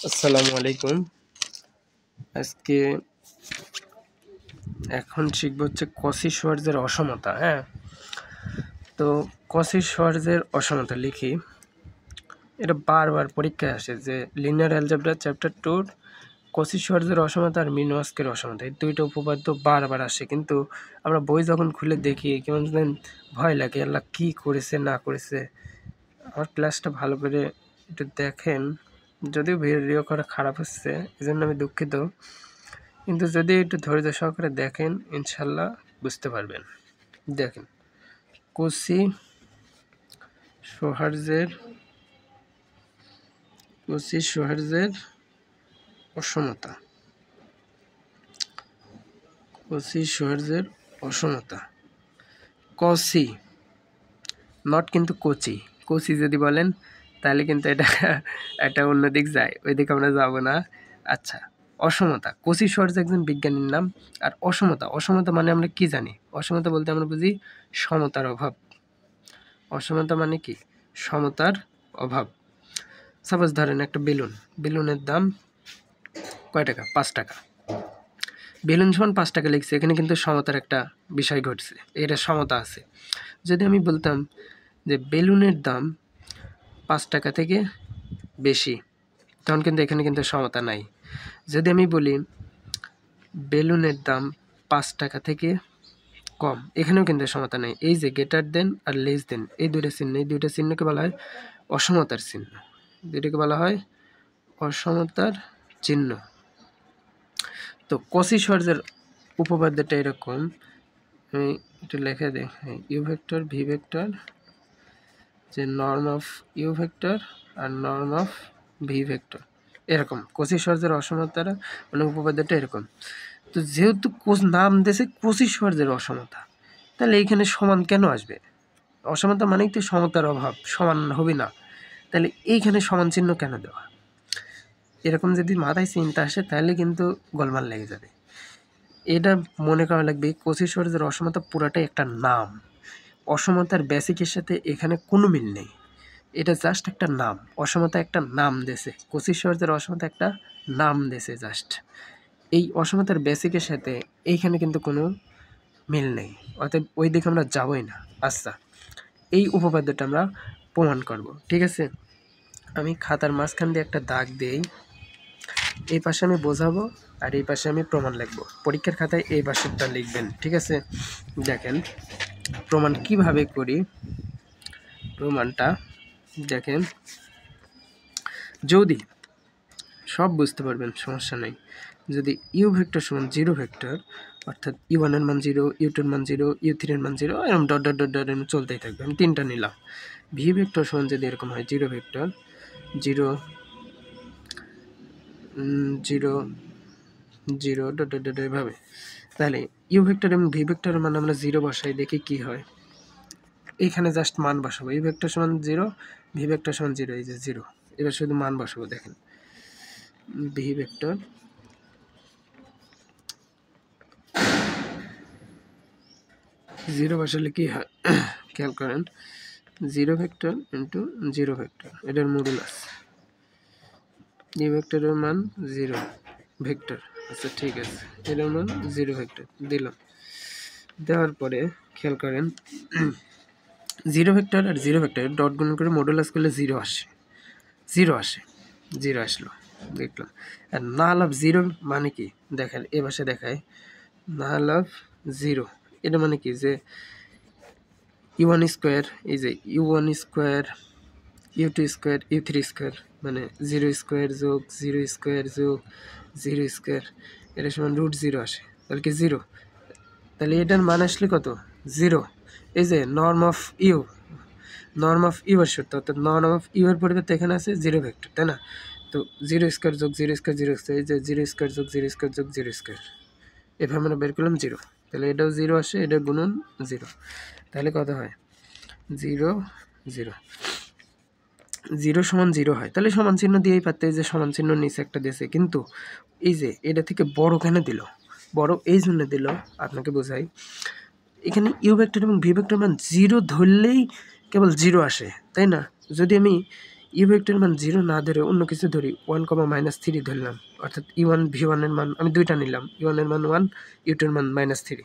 আসসালামু আলাইকুম। আজকে এখন শিখব হচ্ছে কসি শোয়ার্জের অসমতা। তো কসি শোয়ার্জের অসমতা লিখি। এটা বারবার পরীক্ষায় আসে যে লিনিয়ার অ্যালজেব্রা চ্যাপ্টার 2 কসি শোয়ার্জের অসমতা আর মিনওয়াস্কের অসমতা, এই দুইটা উপপাদ্য বারবার আসে, কিন্তু আমরা বই যখন খুলে দেখি কেমন যেন ভয় লাগে, আল্লাহ কী করেছে না করেছে। আমার ক্লাসটা ভালো করে একটু দেখেন, যদিও ভিডিও করা খারাপ হচ্ছে এই জন্য আমি দুঃখিত, কিন্তু যদি একটু ধৈর্য সহকারে দেখেন ইনশাল্লাহ বুঝতে পারবেন। দেখেন, কসি শোয়ার্জের অসমতা, কসি শোয়ার্জের অসমতা, কসি নট কিন্তু কোচি। কোচি যদি বলেন তাহলে কিন্তু এটা অন্যদিক যায়, ওই দিকে আমরা যাব না। আচ্ছা, অসমতা, কসি শোয়ার্জ একজন বিজ্ঞানীর নাম। আর অসমতা মানে আমরা কি জানি? অসমতা বলতে আমরা বুঝি সমতার অভাব। অসমতা মানে কি? সমতার অভাব। সাপোজ ধরেন একটা বেলুনের দাম কয় টাকা? 5 টাকা। বেলুন সমান 5 টাকা লিখছে, এখানে কিন্তু সমতার একটা বিষয় ঘটছে, এটা সমতা আছে। যদি আমি বলতাম যে বেলুনের দাম 5 টাকা থেকে বেশি, তখন কিন্তু এখানে কিন্তু সমতা নাই। যদি আমি বলি বেলুনের দাম 5 টাকা থেকে কম, এখানেও কিন্তু সমতা নেই। এই যে গ্রেটার দেন আর লেস দেন, এই দুইটা চিহ্নকে বলা হয় অসমতার চিহ্ন। দুইটাকে বলা হয় অসমতার চিহ্ন। তো কসি শোয়ার্জের উপপাদ্যটা এরকম, আমি একটু লিখে দিই। ইউ ভেক্টর ভি ভেক্টর, যে নর্ম অফ ইউ ভেক্টর আর নর্ম অফ ভি ভেক্টর, এরকম কসি শোয়ার্জের অসমতার মানে উপপাদ্যটা এরকম। তো যেহেতু নাম দিয়েছে কসি শোয়ার্জের অসমতা, তাহলে এইখানে সমান কেন আসবে? অসমতা মানেই তো সমতার অভাব, সমান হবে না। তাহলে এইখানে সমান চিহ্ন কেন দেওয়া? এরকম যদি মাথায় চিন্তা আসে তাহলে কিন্তু গোলমাল লেগে যাবে। এটা মনে করা লাগবে কসি শোয়ার্জের অসমতা পুরাটাই একটা নাম। অসমতার বেসিকের সাথে এখানে কোনো মিল নেই, এটা জাস্ট একটা নাম। অসমতা একটা নাম দেছে, কসি শোয়ার্জের অসমতা একটা নাম দেছে জাস্ট। এই অসমতার বেসিকের সাথে এইখানে কিন্তু কোনো মিল নেই, অতএব ওই দিকে আমরা যাবই না। আচ্ছা, এই উপপাদ্যটা আমরা প্রমাণ করব, ঠিক আছে? আমি খাতার মাঝখান দিয়ে একটা দাগ দিই, এই পাশে আমি বোঝাবো আর এই পাশে আমি প্রমাণ লিখবো। পরীক্ষার খাতায় এই পাশেরটা লিখবেন, ঠিক আছে? দেখেন প্রমাণ কিভাবে করি। প্রমাণটা দেখেন, যদি সব বুঝতে পারবেন, সমস্যা নেই। যদি ইউ ভেক্টর সমান 0 ভেক্টর, অর্থাৎ u1 এর মান 0, u2 এর মান 0, u3 এর মান 0, এরকম ডট ডট ডট ডট এরকম চলতেই থাকবে। আমি 3টা নিলাম। ভি ভেক্টর সমান যদি এরকম হয় 0 ভেক্টর 0 0 0 ডট ডট ডট এভাবে, তাহলে ইউ ভেক্টর এবং ভি ভেক্টরের মান আমরা 0 বসাই, দেখি কি হয়। এইখানে জাস্ট মান বসাবো, ইউ ভেক্টর সমান 0, ভি ভেক্টর সমান 0, এই যে 0। এবার শুধু মান বসাবো। দেখেন ভি ভেক্টর 0 বসালে কি হয় খেয়াল করেন, 0 ভেক্টর ইন্টু 0 ভেক্টর, এটার মডুলাস। ইউ ভেক্টরের মান 0 ভেক্টর, আচ্ছা ঠিক আছে, এটার মান 0 ভেক্টর দিলাম। দেওয়ার পরে খেয়াল করেন 0 ভেক্টর আর 0 ভেক্টর ডট গুণ করে মডুলাস করলে 0 আসে, 0 আসে, 0 আসলো, দেখলাম। আর নাল অফ 0 মানে কি দেখেন, এ ভাষা দেখায় নাল অফ 0, এটা মানে কি যে u1 স্কোয়ার, এই যে u1 square, u2 square, u3 square, মানে 0 স্কোয়ার যোগ 0 স্কোয়ার যোগ 0 স্কোয়ার, এটা সমান √0 আসে, তাহলে কি 0। তাহলে এটার মান আসলে কত? 0। এই যে নর্ম অফ ইউ এর সূত্র, অর্থাৎ নর্ম অফ ইউ এর পরিবর্তে এখানে আছে 0 ভেক্টর, তাই না? তো 0 স্কোয়ার যোগ 0 স্কোয়ার 0 স্কোয়ার, এই যে 0 স্কোয়ার যোগ 0 স্কোয়ার যোগ 0 স্কোয়ার, এভাবে আমরা বের করলাম 0। তাহলে এটাও 0 আসে, এটা গুণন 0, তাহলে কত হয়? 0 0 0 সমান 0 হয়। তাহলে সমান চিহ্ন দিয়েই পারতে, যে সমান চিহ্ন নিচে একটা দিয়েছে, কিন্তু এই যে এটা থেকে বড় কেন দিল? বড় এই জন্য দিল, আপনাকে বোঝাই। এখানে ইউ ভেক্টর এবং ভি ভেক্টর মান 0 ধরলেই কেবল 0 আসে, তাই না? যদি আমি ইউ ভেক্টর মান 0 না ধরে অন্য কিছু ধরি 1, -3 ধরলাম, অর্থাৎ E1 V1 এর মান আমি দুইটা নিলাম, E1 এর মান 1, U2 এর মান -3।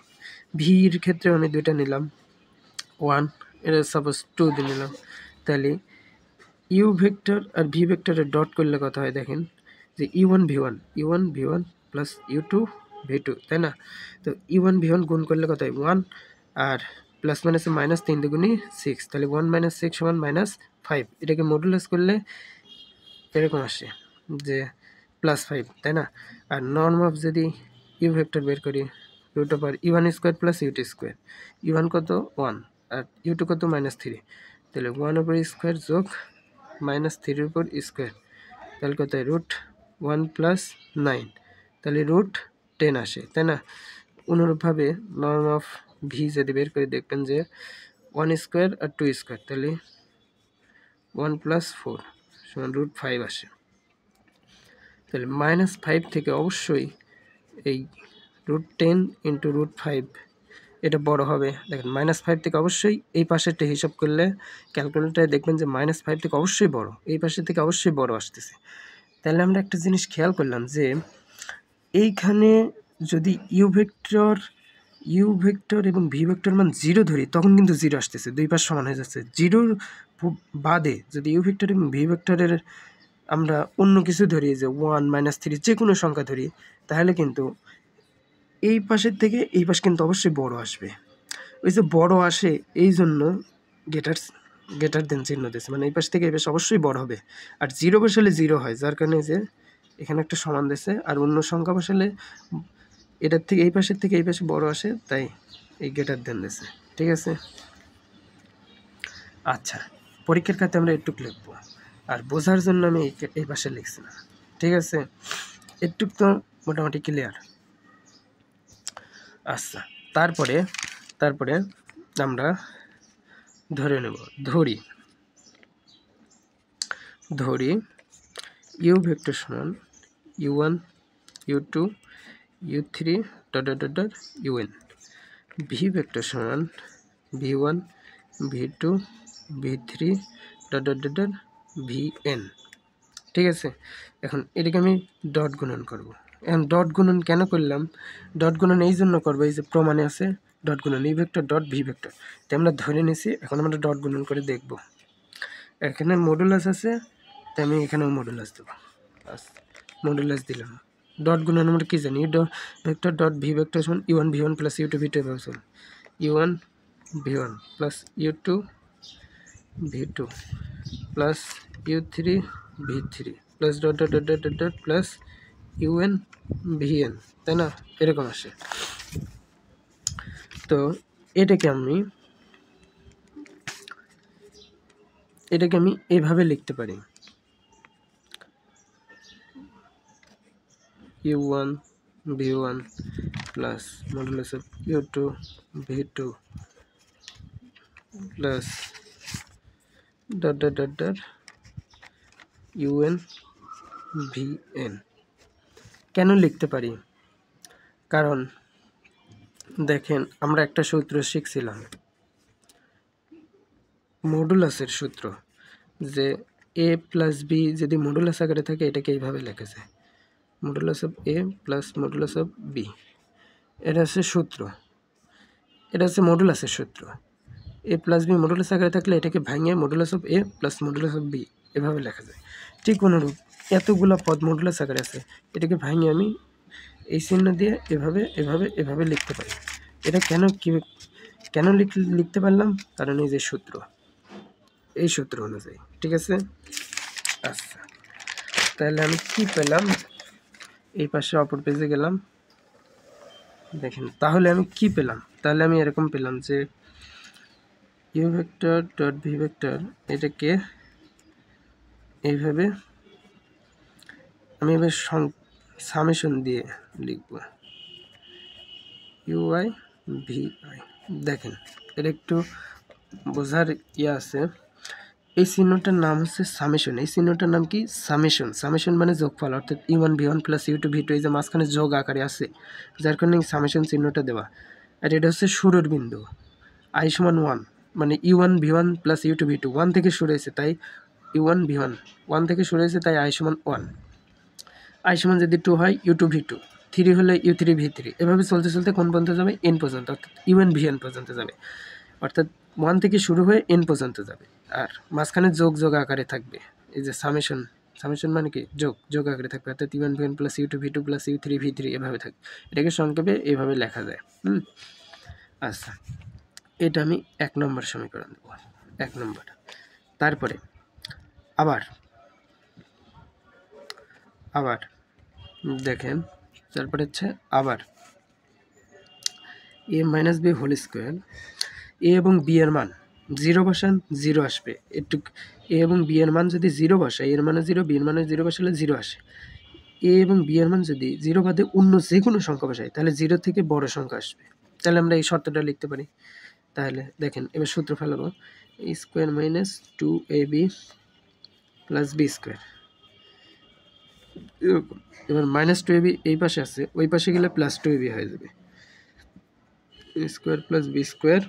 ভির ক্ষেত্রে আমি দুইটা নিলাম 1, এটা সাপোজ 2 দিয়ে নিলাম। তাহলে ইউ ভেক্টর আর ভি ভেক্টরের ডট করলে কথা হয় দেখেন যে E1 V1 plus U2 V2, তাই না? তো E1 V1 গুণ করলে কত হয় 1, আর প্লাস মাইনাসে -3 দুগুণি 6, তাহলে 1 - 6 = -5। এটাকে মডুলাস করলে এরকম আসে যে +5, তাই না? আর নর্ম অফ যদি ইউ ভেক্টর বের করি √E1² প্লাস U2², E1 কত 1 আর U2 কত -3, তাহলে 1/² যোগ -3 উপর স্কোয়ার, তাহলে কত √1 + 9, তাহলে √10 আসে, তাই না? অনুরূপভাবে নর্ম অফ ভি যদি বের করে দেখবেন যে 1² আর 2², তাহলে 1 + 4 = √5 আসে। তাহলে -5 থেকে অবশ্যই এই √10 × √5 এটা বড় হবে। দেখেন -5 থেকে অবশ্যই এই পাশেরটা হিসাব করলে ক্যালকুলেটরে দেখবেন যে -5 থেকে অবশ্যই বড়, এই পাশের থেকে অবশ্যই বড় আসতেছে। তাহলে আমরা একটা জিনিস খেয়াল করলাম যে এইখানে যদি ইউ ভেক্টর এবং ভি ভেক্টর মান 0 ধরি তখন কিন্তু 0 আসতেছে, দুই পাশ সমান হয়ে যাচ্ছে। 0 বাদে যদি ইউ ভেক্টর এবং ভি ভেক্টরের আমরা অন্য কিছু ধরি যে 1, -3 যে কোনো সংখ্যা ধরি, তাহলে কিন্তু এই পাশের থেকে এই পাশ কিন্তু অবশ্যই বড় আসবে। ওই যে বড় আসে এই জন্য গ্রেটার দেন চিহ্ন দিয়েছে, মানে এই পাশ থেকে এই পাশ অবশ্যই বড় হবে। আর 0 বসালে 0 হয়, যার কারণে যে এখানে একটা সমান দিয়েছে। আর অন্য সংখ্যা বসালে এটার থেকে এই পাশের থেকে এই পাশে বড় আসে, তাই এই গ্রেটার দেন দিয়েছে। ঠিক আছে? আচ্ছা, পরীক্ষার খাতে আমরা একটু লিখবো, আর বোঝার জন্য আমি এই পাশে লিখছি না। ঠিক আছে? একটু তো মোটামুটি ক্লিয়ার। আচ্ছা, তারপরে আমরা ধরে নেব, ধরি ইউ ভেক্টর সমান U1 U2 U3 ... UN, V vector সমান V1 V2 V3 ... VN। ঠিক আছে? এখন এটাকে আমি ডট গুণন করব। এখন ডট গুণন কেন করলাম? ডট গুণন এই জন্য করবো, এই যে প্রমাণে আছে ডট গুণন U vector dot V vector, তাই আমরা ধরে নিছি। এখন আমরা ডট গুণন করে দেখব। এখানে মডুলাস আছে, তাই আমি এখানেও মডুলাস দেবো। মডুলাস দিলাম। ডট গুণন আমরা কী জানি? ভেক্টর ডট ভি ভেক্টর সমান U1 V1 plus U2 V2 এভাবে চলবে। U1 V1 plus U2 V2 plus U3 V3 plus ... plus UN VN, তাই না? এরকম আসে। তো এটাকে আমি এভাবে লিখতে পারি, U1 V1 plus modulus of U2 V2 plus ... UN VN। কেন লিখতে পারি? কারণ দেখেন আমরা একটা সূত্র শিখছিলাম, মডুলাসের সূত্র, যে A প্লাস B যদি মডুলাস আকারে থাকে এটাকে এইভাবে লেখা যায়, modulus of A plus modulus of B। এটা হচ্ছে সূত্র, এটা হচ্ছে মডুলাসের সূত্র। A প্লাস B মডুলাস আকারে থাকলে এটাকে ভাঙিয়ে modulus of A plus modulus of B এভাবে লেখা যায়। ঠিক অনুরূপ এতগুলো পদ মডুলাস আকারে আছে, এটাকে ভাঙিয়ে আমি এই চিহ্ন দিয়ে এভাবে লিখতে পারি। এটা কেন লিখতে পারলাম? কারণ এই যে সূত্র, এই সূত্র অনুযায়ী। ঠিক আছে? আচ্ছা, তাহলে আমি কি পেলাম? এই পাশে অপর পেজে গেলাম, দেখেন তাহলে আমি কি পেলাম? তাহলে আমি এরকম পেলাম যে U vector dot V vector, এটাকে এইভাবে আমি এবার সামেশন দিয়ে লিখব, UI VI। দেখেন এটা একটু বোঝার আছে। এই চিহ্নটার নাম হচ্ছে সামেশন। এই চিহ্নটার নাম কি? সামেশন মানে যোগফল, অর্থাৎ U1 V1 plus U2 V2 এই যে মাঝখানে যোগ আকারে আছে, যার কারণে সামেশন চিহ্নটা দেওয়া। আর এটা হচ্ছে শুরুর বিন্দু, I = 1, মানে U1 V1 plus U2 V2 1 থেকে শুরু হয়েছে, তাই u1 v1, 1 থেকে শুরু হয়েছে তাই i সমান 1, i সমান যদি 2 হয় u2 v2, 3 হলে u3 v3, এভাবে চলতে চলতে কোন পর্যন্ত যাবে? n পর্যন্ত, অর্থাৎ un vn পর্যন্ত যাবে, অর্থাৎ 1 থেকে শুরু হয়ে n পর্যন্ত যাবে। আর মাঝখানে যোগ যোগ আকারে থাকবে, এই যে সামেশন, সামেশন মানে কি যোগ যোগ আকারে থাকবে, অর্থাৎ u1 v1 plus u2 v2 plus u3 v3 এভাবে থাকবে। এটাকে সংক্ষেপে এভাবে লেখা যায়। আচ্ছা, এটা আমি 1 নম্বর সমীকরণ দেব, 1 নম্বর। তারপরে আবার দেখেন, তারপরে হচ্ছে আবার a minus b whole square, a এবং বি এর মান 0 বসান, 0 আসবে। একটু এ এবং বি এর মান যদি 0 বসাই, এর মানে 0, বি এর মানে 0 বসালে 0 আসে। এ এবং বি এর মান যদি 0 বাদে অন্য যে কোনো সংখ্যা বসাই, তাহলে 0 থেকে বড় সংখ্যা আসবে। তাহলে আমরা এই শর্তটা লিখতে পারি। তাহলে দেখেন, এবার সূত্র ফেলাবো, a square minus 2ab plus B square, এরকম। এবার মাইনাস 2ab এই পাশে আছে, ওই পাশে গেলে প্লাস 2ab হয়ে যাবে, a square plus B square,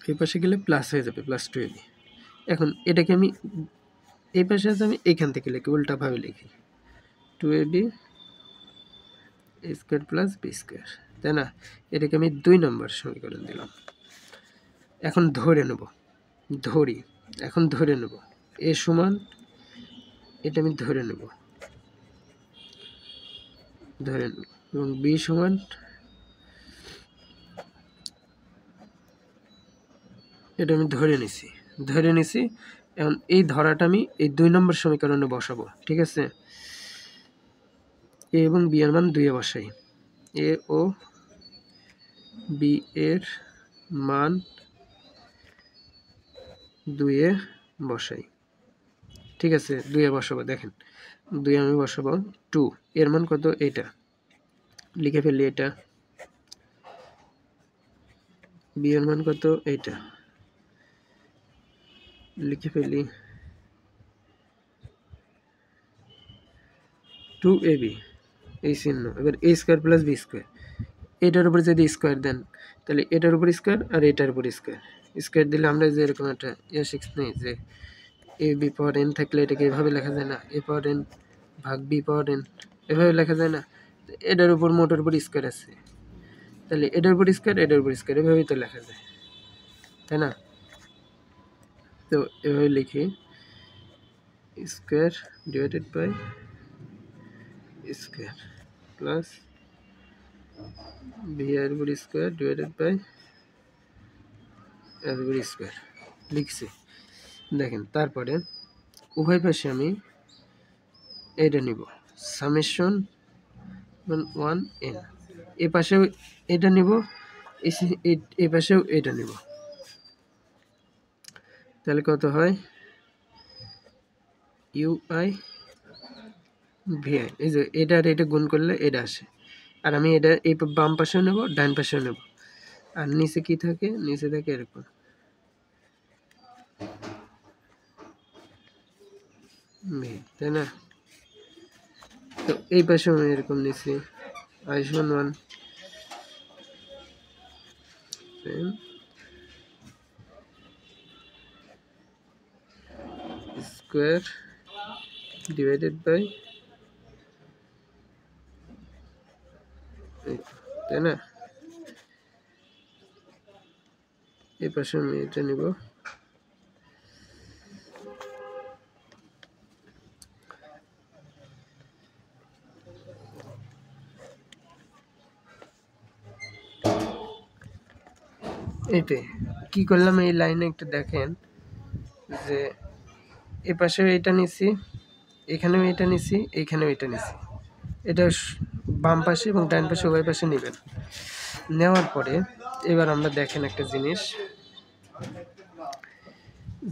এই পাশে গেলে প্লাস হয়ে যাবে, প্লাস 2ab। এখন এটাকে আমি এই পাশে আছে, আমি এইখান থেকে লিখি, উল্টাভাবে লিখি, 2ab square plus B square, তাই না? এটাকে আমি 2 নম্বর সমীকরণ দিলাম। এখন ধরে নেব, এখন ধরে নেব এ সমান, এটা আমি ধরে নেব এবং বি সমান, এটা আমি ধরে নিছি। এখন এই ধরাটা আমি এই 2 নম্বর সমীকরণে বসাবো, ঠিক আছে? এ এবং বি এর মান 2 এ বসাই, এ ও বি এর মান 2 এ বসাই, ঠিক আছে? 2 এ বসাবো, দেখেন 2 আমি বসাবো, 2 এর মান কত? এটা লিখে ফেলি, এটা বি এর মান কত? এটা লিখে ফেলি, 2ab এই চিহ্ন। এবার a square plus B square, এটার উপরে যদি স্কোয়ার দেন, তাহলে এটার উপর স্কোয়ার আর এটার উপর স্কোয়ার দিলে আমরা যে এরকম একটা শিখছি নেই, যে এ বি পাওয়ার এন থাকলে এটাকে এভাবে লেখা যায় না, এ পাওয়ার এন ভাগ বি পাওয়ার এন, এভাবে লেখা যায় না? এটার উপর মোটের উপর স্কোয়ার আছে, তাহলে এটার উপর স্কোয়ার, এটার উপর স্কোয়ার, এভাবেই তো লেখা যায়, তাই না? তো এভাবে লিখি, square divided by square plus B এর উপর স্কোয়ার ডিভাইডেড বাই এর উপর স্কোয়ার লিখছি। দেখেন, তারপরে উভয় পাশে আমি এটা নিব, সামেশন 1 n, এ পাশেও এটা নিব, এই পাশেও এটা নিব, তাহলে কত হয়? ইউআই ভিআই, এই যে এটা আর এটা গুণ করলে এটা আসে, আর আমি এটা এই বাম পাশেও নেব, ডান পাশেও নেব, আর নিচে কি থাকে? নিচে থাকে এরকম, তাই না? তো এই পাশেও আমি এরকম নিচ্ছি, i সমান 1 স্কোয়ার ডিভাইডেড বাই, তাই না? এই পাশে আমি এটা নিব, এইটাই কি করলাম এই লাইনে একটু দেখেন, যে এ পাশেও এটা নিছি, এখানেও এটা নিছি, এইখানেও এটা নিছি, এটা বাম পাশে এবং ডান পাশে উভয় পাশে নেবেন। নেওয়ার পরে এবার আমরা দেখেন একটা জিনিস,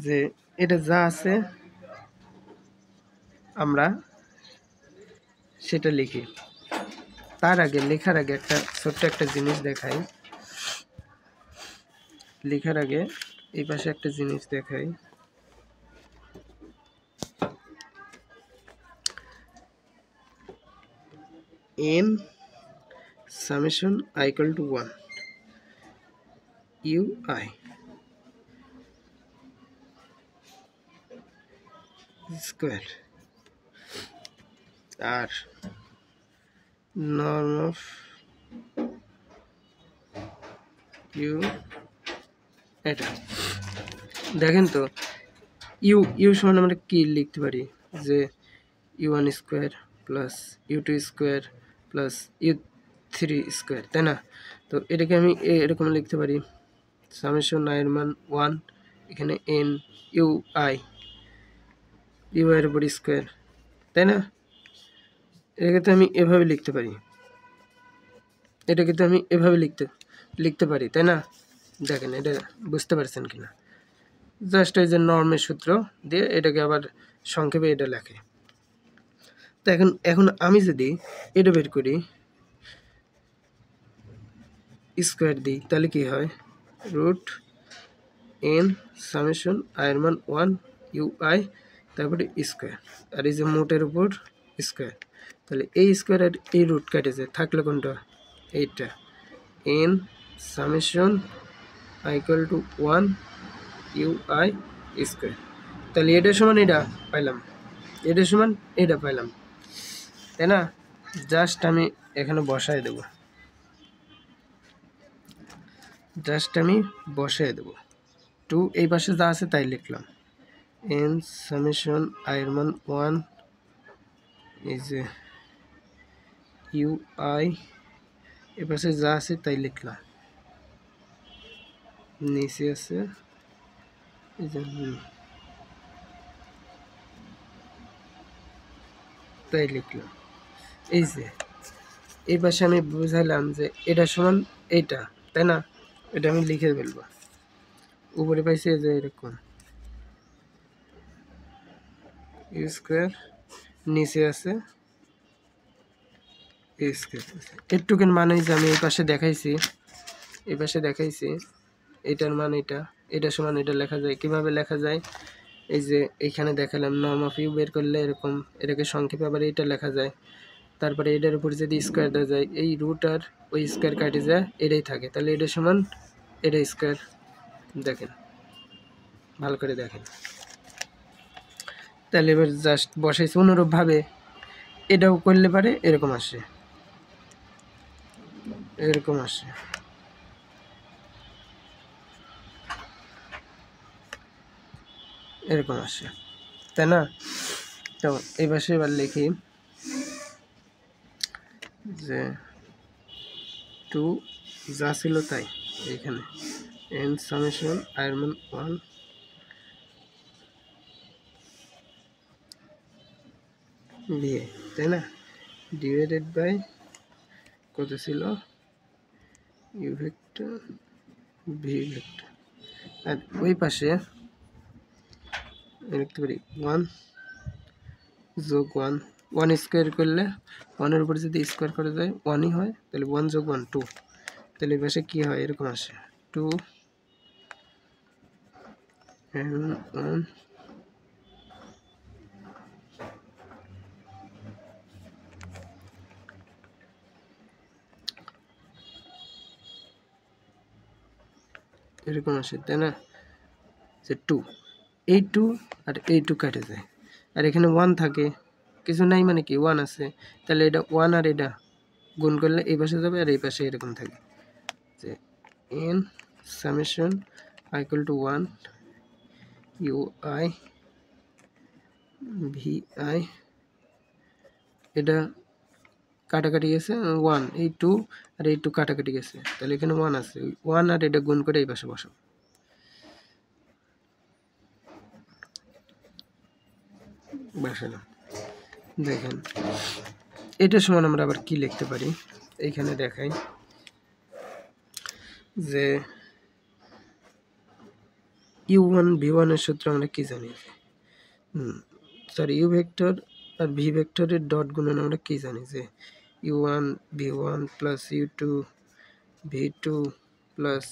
যে এটা যা আছে আমরা সেটা লিখি। তার আগে লেখার আগে একটা ছোট্ট একটা জিনিস দেখাই, লেখার আগে এই পাশে একটা জিনিস দেখাই, n summation I equal to 1 ui, square আর নর্ম অফ ইউ এটা দেখেন তো ইউ সমান আমরা কি লিখতে পারি যে u1 square plus u2 square plus u3 square, তাই না? তো এটাকে আমি এরকম লিখতে পারি সামেশন i এর মান 1, এখানে n ইউ আই এর উপর স্কোয়ার, তাই না? এটাকে তো আমি এভাবে লিখতে পারি, লিখতে পারি, তাই না? দেখেন এটা বুঝতে পারছেন কিনা? জাস্ট এই যে নর্মের সূত্র দিয়ে এটাকে আবার সংক্ষেপে এটা লেখে। তো এখন আমি যদি এটা বের করি স্কোয়ার দিই তাহলে কি হয়, রুট n সামেশন i এর মান 1 ইউ আই তারপরে স্কোয়ার আর এই যে মোটের উপর স্কোয়ার, তাহলে এই স্কোয়ার আর এই রুট কেটেছে, থাকলে কোনটা এইটা n summation i equal to 1 U I square. তাহলে এটা সমান এটা পাইলাম, এটা সমান এটা পাইলাম, তাই না? জাস্ট আমি এখানে বসায় দেব, টু এই পাশে যা আছে তাই লিখলাম, n সামেশন i এর মান 1 এই যে ইউ আই এ পাশে যা আছে তাই লিখলাম, নিচে আছে এই যে তাই লিখলাম। এই যে এই পাশে আমি বুঝাইলাম যে এটা সমান এইটা, তাই না? এটা আমি লিখে ফেলবো, উপরে পাইছি যে এরকম ইউ স্কোয়ার, নিচে আছে এ স্কোয়ার। এটুকুর মানে যে আমি এই পাশে দেখাইছি, এটার মান এটা সমান এটা লেখা যায়। কিভাবে লেখা যায়? এই যে এইখানে দেখালাম নর্ম অফ ইউ বের করলে এরকম, এটাকে সংক্ষেপে আবার এইটা লেখা যায়। তারপরে এটার উপর যদি স্কোয়ার দেওয়া যায়, এই রুট আর ওই স্কোয়ার কাটে যায়, এটাই থাকে, তাহলে এটা সমান এটা স্কোয়ার। দেখেন ভালো করে দেখেন, তাহলে এবার জাস্ট বসাইছে অনুরূপভাবে এটাও করলে পারে এরকম আসে, এরকম আসে, তাই না? তো এই পাশে এবার লিখি যে টু যা ছিল তাই এখানে n সামেশন i এর মান 1 দিয়ে, তাই না, ডিভাইডেড বাই কত ছিল ইউ ভেক্টর ভি ভেক্টর, আর ওই পাশে লিখতে পারি 1 যোগ 1 স্কোয়ার করলে 1 এর উপরে যদি স্কোয়ার করা যায় 1ই হয়, তাহলে 1 যোগ 1 2, তাহলে এই পাশে কী হয় এরকম আসে 2 and 1 এরকম আসে, তাই না? যে 2 এই 2 আর এই 2 কেটে যায়, আর এখানে 1 থাকে, কিছু নাই মানে কি 1 আছে, তাহলে এটা 1 আর এটা গুণ করলে এই পাশে যাবে আর এই পাশে এরকম থাকে যে n summation i equal to 1 U I V I, এটা কাটাকাটি গেছে 1, এই 2 আর এই 2 কাটাকাটি গেছে, তাহলে এখানে 1 আছে, 1 আর এটা গুণ করে এই পাশে বসাবো, বসালাম। দেখেন এটা সমান আমরা আবার কি লিখতে পারি, এইখানে দেখাই যে u1 v1 এর সূত্র আমরা কি জানি, সরি ইউ ভেক্টর আর ভি ভেক্টরের ডট গুণন আমরা কি জানি যে u1 v1 plus u2 v2 plus